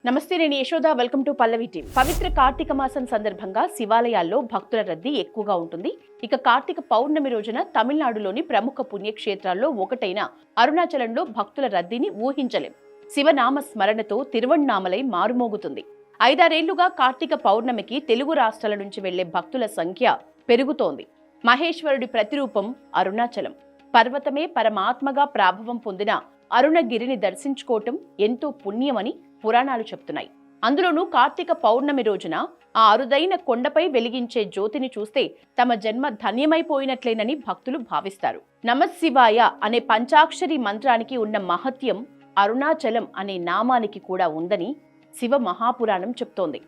నమస్తే, నేను Yashoda. Welcome to Pallavi team. పవిత్ర కార్తీక మాసం సందర్భంగా శివాలయాల్లో భక్తుల రద్దీ ఎక్కువగా ఉంటుంది. ఇక కార్తీక పౌర్ణమి రోజున తమిళనాడులోని ప్రముఖ పుణ్యక్షేత్రాల్లో ఒకటైన అరుణాచలంలో భక్తుల రద్దీని ఊహించలేం. శివనామ స్మరణతో తిరువణ్ణామలై మారుమోగుతుంది. 5-6 ఏళ్లుగా కార్తీక పౌర్ణమికి తెలుగు రాష్ట్రాల నుంచి వెళ్లే భక్తుల సంఖ్య పెరుగుతోంది. మహేశ్వరుడి ప్రతిరూపం అరుణాచలం. పర్వతమే పరమాత్మగా ప్రాభవం పొందిన అరుణగిరిని దర్శించుకోవటం ఎంతో పుణ్యమని పురాణాలు చెప్తున్నాయి. అందులోనూ కార్తీక పౌర్ణమి రోజున ఆ అరుదైన కొండపై వెలిగించే జ్యోతిని చూస్తే తమ జన్మ ధన్యమైపోయినట్లేనని భక్తులు భావిస్తారు. నమఃశివాయ అనే పంచాక్షరి మంత్రానికి ఉన్న మహత్యం అరుణాచలం అనే నామానికి కూడా ఉందని శివ మహాపురాణం చెప్తోంది.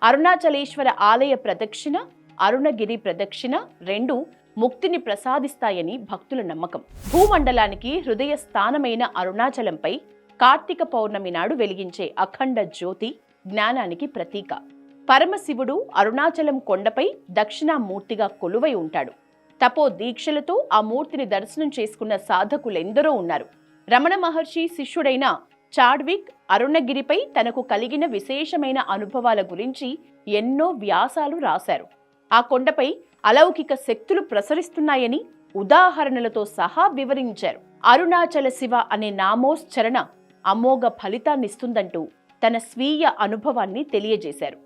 అరుణాచలేశ్వర ఆలయ ప్రదక్షిణ, అరుణగిరి ప్రదక్షిణ రెండూ ముక్తిని ప్రసాదిస్తాయని భక్తుల నమ్మకం. భూమండలానికి హృదయ స్థానమైన అరుణాచలంపై కార్తీక పౌర్ణమి నాడు వెలిగించే అఖండ జ్యోతి జ్ఞానానికి ప్రతీక. పరమశివుడు అరుణాచలం కొండపై దక్షిణామూర్తిగా కొలువై ఉంటాడు. తపో దీక్షలతో ఆ మూర్తిని దర్శనం చేసుకున్న సాధకులెందరో ఉన్నారు. రమణ మహర్షి శిష్యుడైన చాడ్విక్ అరుణగిరిపై తనకు కలిగిన విశేషమైన అనుభవాల గురించి ఎన్నో వ్యాసాలు రాశారు. ఆ కొండపై అలౌకిక శక్తులు ప్రసరిస్తున్నాయని ఉదాహరణలతో సహా వివరించారు. అరుణాచల శివ అనే నామోశ్చరణ అమోఘ ఫలితాన్నిస్తుందంటూ తన స్వీయ అనుభవాన్ని తెలియజేశారు.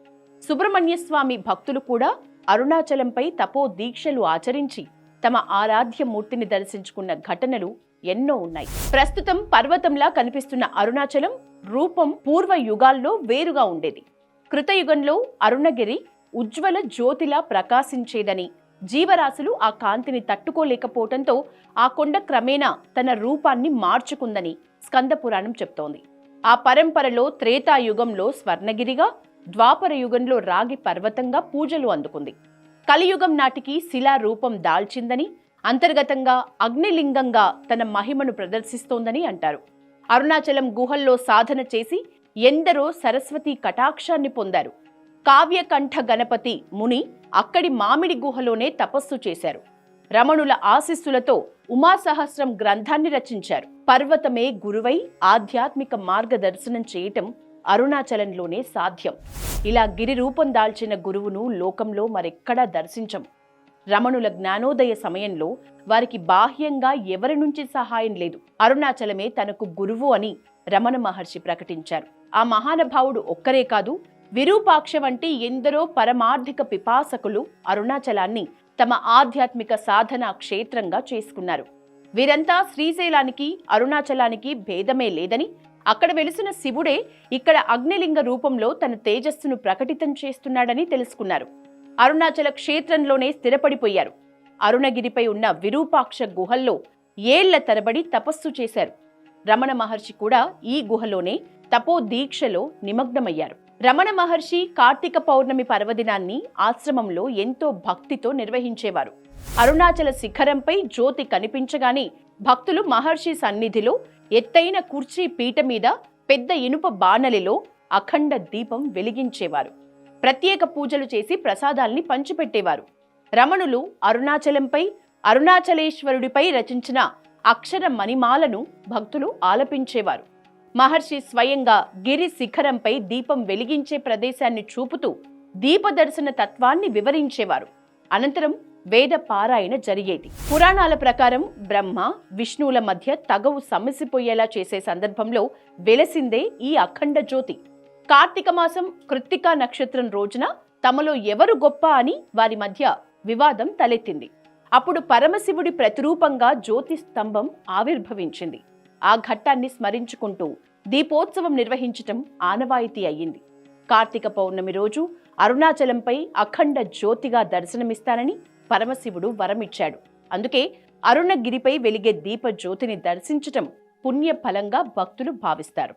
సుబ్రహ్మణ్యస్వామి భక్తులు కూడా అరుణాచలంపై తపో దీక్షలు ఆచరించి తమ ఆరాధ్య మూర్తిని దర్శించుకున్న ఘటనలు ఎన్నో ఉన్నాయి. ప్రస్తుతం పర్వతంలా కనిపిస్తున్న అరుణాచలం రూపం పూర్వ యుగాల్లో వేరుగా ఉండేది. కృతయుగంలో అరుణగిరి ఉజ్వల జ్యోతిలా ప్రకాశించేదని, జీవరాశులు ఆ కాంతిని తట్టుకోలేకపోవటంతో ఆ కొండ క్రమేణా తన రూపాన్ని మార్చుకుందని స్కంద పురాణం చెప్తోంది. ఆ పరంపరలో త్రేతాయుగంలో స్వర్ణగిరిగా, ద్వాపర యుగంలో రాగి పర్వతంగా పూజలు అందుకుంది. కలియుగం నాటికి శిలా రూపం దాల్చిందని, అంతర్గతంగా అగ్నిలింగంగా తన మహిమను ప్రదర్శిస్తోందని అంటారు. అరుణాచలం గుహల్లో సాధన చేసి ఎందరో సరస్వతి కటాక్షాన్ని పొందారు. కావ్యకంఠ గణపతి ముని అక్కడి మామిడి గుహలోనే తపస్సు చేశారు. రమణుల ఆశీస్సులతో ఉమాసహస్రం గ్రంథాన్ని రచించారు. పర్వతమే గురువై ఆధ్యాత్మిక మార్గదర్శనం చేయటం అరుణాచలంలోనే సాధ్యం. ఇలా గిరి రూపం దాల్చిన గురువును లోకంలో మరెక్కడా దర్శించం. రమణుల జ్ఞానోదయ సమయంలో వారికి బాహ్యంగా ఎవరి నుంచి సహాయం లేదు. అరుణాచలమే తనకు గురువు అని రమణ మహర్షి ప్రకటించారు. ఆ మహానుభావుడు ఒక్కరే కాదు, విరూపాక్ష వంటి ఎందరో పరమార్థిక పిపాసకులు అరుణాచలాన్ని తమ ఆధ్యాత్మిక సాధనా క్షేత్రంగా చేసుకున్నారు. వీరంతా శ్రీశైలానికి, అరుణాచలానికి భేదమే లేదని, అక్కడ వెలిసిన శివుడే ఇక్కడ అగ్నిలింగ రూపంలో తన తేజస్సును ప్రకటితం చేస్తున్నాడని తెలుసుకున్నారు. అరుణాచల క్షేత్రంలోనే స్థిరపడిపోయారు. అరుణగిరిపై ఉన్న విరూపాక్ష గుహల్లో ఏళ్ల తరబడి తపస్సు చేశారు. రమణ మహర్షి కూడా ఈ గుహలోనే తపో దీక్షలో నిమగ్నమయ్యారు. రమణ మహర్షి కార్తీక పౌర్ణమి పర్వదినాన్ని ఆశ్రమంలో ఎంతో భక్తితో నిర్వహించేవారు. అరుణాచల శిఖరంపై జ్యోతి కనిపించగానే భక్తులు మహర్షి సన్నిధిలో ఎత్తైన కుర్చీ పీట మీద పెద్ద ఇనుప బాణలిలో అఖండ దీపం వెలిగించేవారు. ప్రత్యేక పూజలు చేసి ప్రసాదాల్ని పంచిపెట్టేవారు. రమణులు అరుణాచలంపై, అరుణాచలేశ్వరుడిపై రచించిన అక్షర మణిమాలను భక్తులు ఆలపించేవారు. మహర్షి స్వయంగా గిరి శిఖరంపై దీపం వెలిగించే ప్రదేశాన్ని చూపుతూ దీపదర్శన తత్వాన్ని వివరించేవారు. అనంతరం వేద పారాయణ జరిగేది. పురాణాల ప్రకారం బ్రహ్మ, విష్ణువుల మధ్య తగవు సమసిపోయేలా చేసే సందర్భంలో వెలసిందే ఈ అఖండ జ్యోతి. కార్తీక మాసం కృత్తికా నక్షత్రం రోజున తమలో ఎవరు గొప్ప అని వారి మధ్య వివాదం తలెత్తింది. అప్పుడు పరమశివుడి ప్రతిరూపంగా జ్యోతి స్తంభం ఆవిర్భవించింది. ఆ ఘట్టాన్ని స్మరించుకుంటూ దీపోత్సవం నిర్వహించటం ఆనవాయితీ అయ్యింది. కార్తీక పౌర్ణమి రోజు అరుణాచలంపై అఖండ జ్యోతిగా దర్శనమిస్తానని పరమశివుడు వరమిచ్చాడు. అందుకే అరుణగిరిపై వెలిగే దీప జ్యోతిని దర్శించటం పుణ్య ఫలంగా భక్తులు భావిస్తారు.